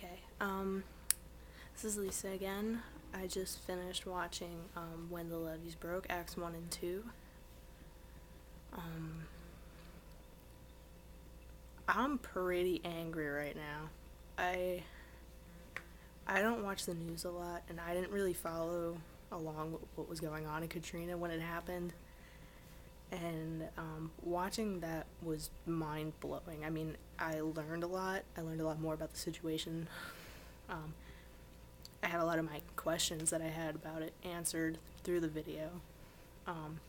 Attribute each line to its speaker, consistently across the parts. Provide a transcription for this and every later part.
Speaker 1: Okay, this is Lisa again. I just finished watching When the Levees Broke, Acts 1 and 2. Um, I'm pretty angry right now. I I don't watch the news a lot, and I didn't really follow along with what was going on in Katrina when it happened. And watching that was mind blowing. I mean, I learned a lot. I learned a lot more about the situation. Um, I had a lot of my questions that I had about it answered through the video. Um,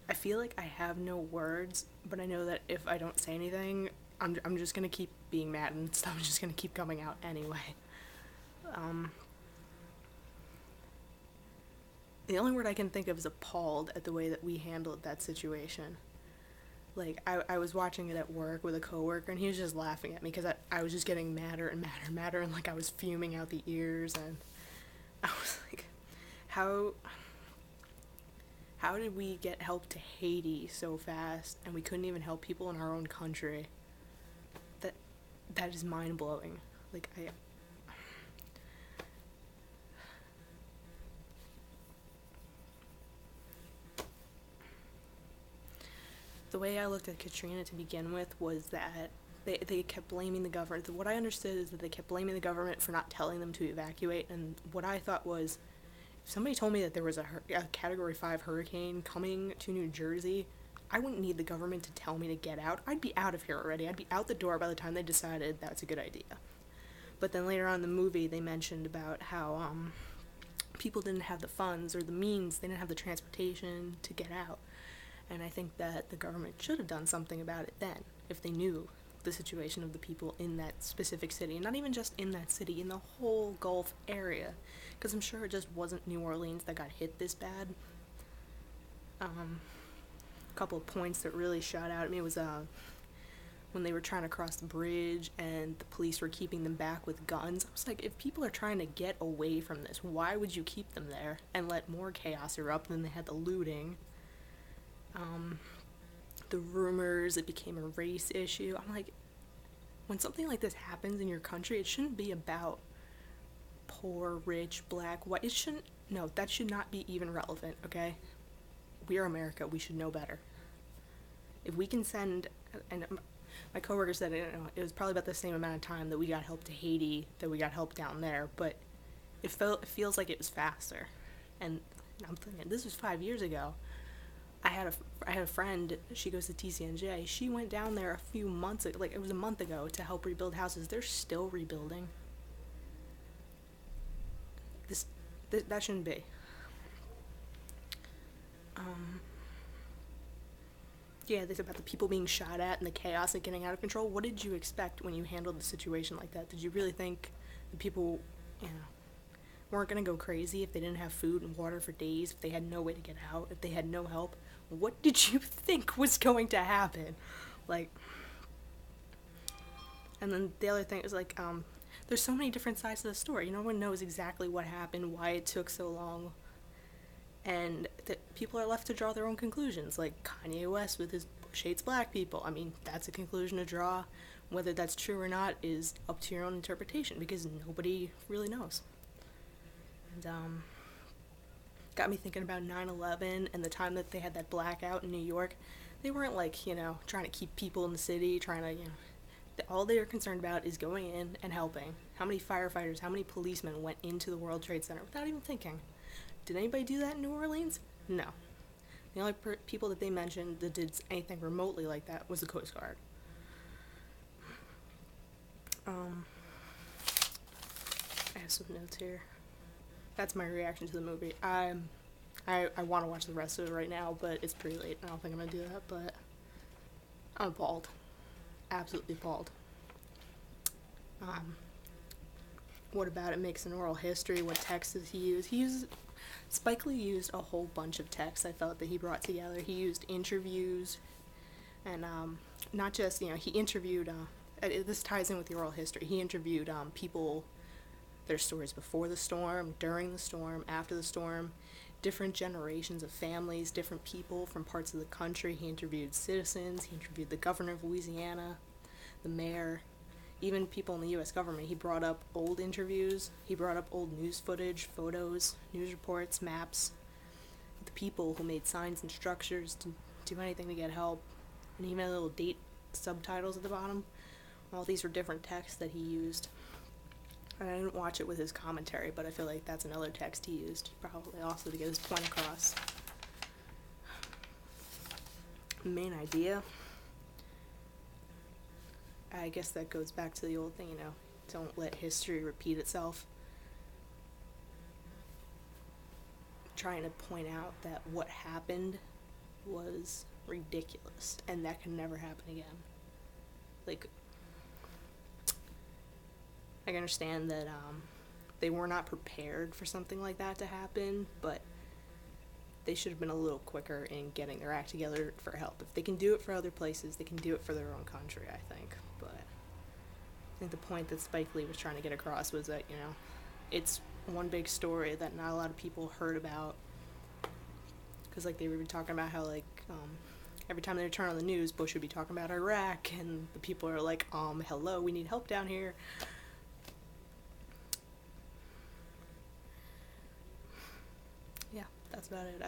Speaker 1: I feel like I have no words, but I know that if I don't say anything, I'm just gonna keep being mad and stuff is just gonna keep coming out anyway. Um, the only word I can think of is appalled at the way that we handled that situation. Like, I was watching it at work with a coworker, and he was just laughing at me because I was just getting madder and madder and madder, and like I was fuming out the ears, and I was like, how how did we get help to Haiti so fast, and we couldn't even help people in our own country? That that is mind blowing. Like the way I looked at Katrina to begin with was that they kept blaming the government. What I understood is that they kept blaming the government for not telling them to evacuate, and what I thought was, if somebody told me that there was a Category 5 hurricane coming to New Jersey, I wouldn't need the government to tell me to get out. I'd be out of here already. I'd be out the door by the time they decided that's a good idea. But then later on in the movie, they mentioned about how people didn't have the funds or the means, they didn't have the transportation to get out. And I think that the government should have done something about it then, if they knew the situation of the people in that specific city. And not even just in that city, in the whole Gulf area. Because I'm sure it just wasn't New Orleans that got hit this bad. A couple of points that really shot out at me was when they were trying to cross the bridge and the police were keeping them back with guns. I was like, if people are trying to get away from this, why would you keep them there and let more chaos erupt? And then they had the looting. The rumors, it became a race issue. I'm like, when something like this happens in your country, it shouldn't be about poor, rich, black, white. It shouldn't, no, that should not be even relevant, okay? We are America. We should know better. If we can send, and my coworker said, it was probably about the same amount of time that we got help to Haiti, that we got help down there, but it feels like it was faster. And I'm thinking, this was 5 years ago. I had a friend, she goes to TCNJ, she went down there a few months ago, like it was a month ago, to help rebuild houses. They're still rebuilding. That shouldn't be. Yeah, this about the people being shot at and the chaos and getting out of control. What did you expect when you handled the situation like that? Did you really think the people, weren't going to go crazy if they didn't have food and water for days, if they had no way to get out, if they had no help? What did you think was going to happen? Like, and then the other thing is like, there's so many different sides to the story. No one knows exactly what happened, why it took so long, and that people are left to draw their own conclusions. Like Kanye West with his Bush hates black people. I mean, that's a conclusion to draw. Whether that's true or not is up to your own interpretation, because nobody really knows. And got me thinking about 9/11 and the time that they had that blackout in New York. They weren't like, trying to keep people in the city, trying to, all they are concerned about is going in and helping. How many firefighters, how many policemen went into the World Trade Center without even thinking? Did anybody do that in New Orleans? No. The only people that they mentioned that did anything remotely like that was the Coast Guard. I have some notes here. That's my reaction to the movie. I want to watch the rest of it right now, but it's pretty late. I don't think I'm going to do that, but I'm appalled. Absolutely appalled. What about it makes an oral history? What texts does he use? Spike Lee used a whole bunch of texts I thought that he brought together. He used interviews, and not just, he interviewed, this ties in with the oral history. He interviewed people, their stories before the storm, during the storm, after the storm, different generations of families, different people from parts of the country. He interviewed citizens, he interviewed the governor of Louisiana, the mayor. even people in the U.S. government, he brought up old interviews, he brought up old news footage, photos, news reports, maps, the people who made signs and structures to do anything to get help, and even had little date subtitles at the bottom. All these were different texts that he used. And I didn't watch it with his commentary, but I feel like that's another text he used, probably also to get his point across. Main idea, I guess that goes back to the old thing, don't let history repeat itself. Trying to point out that what happened was ridiculous, and that can never happen again. Like, I can understand that they were not prepared for something like that to happen, but they should have been a little quicker in getting their act together for help. If they can do it for other places, they can do it for their own country, I think. But I think the point that Spike Lee was trying to get across was that, it's one big story that not a lot of people heard about. Because, they were talking about how, every time they turn on the news, Bush would be talking about Iraq, and the people are like, hello, we need help down here. Yeah, that's about it.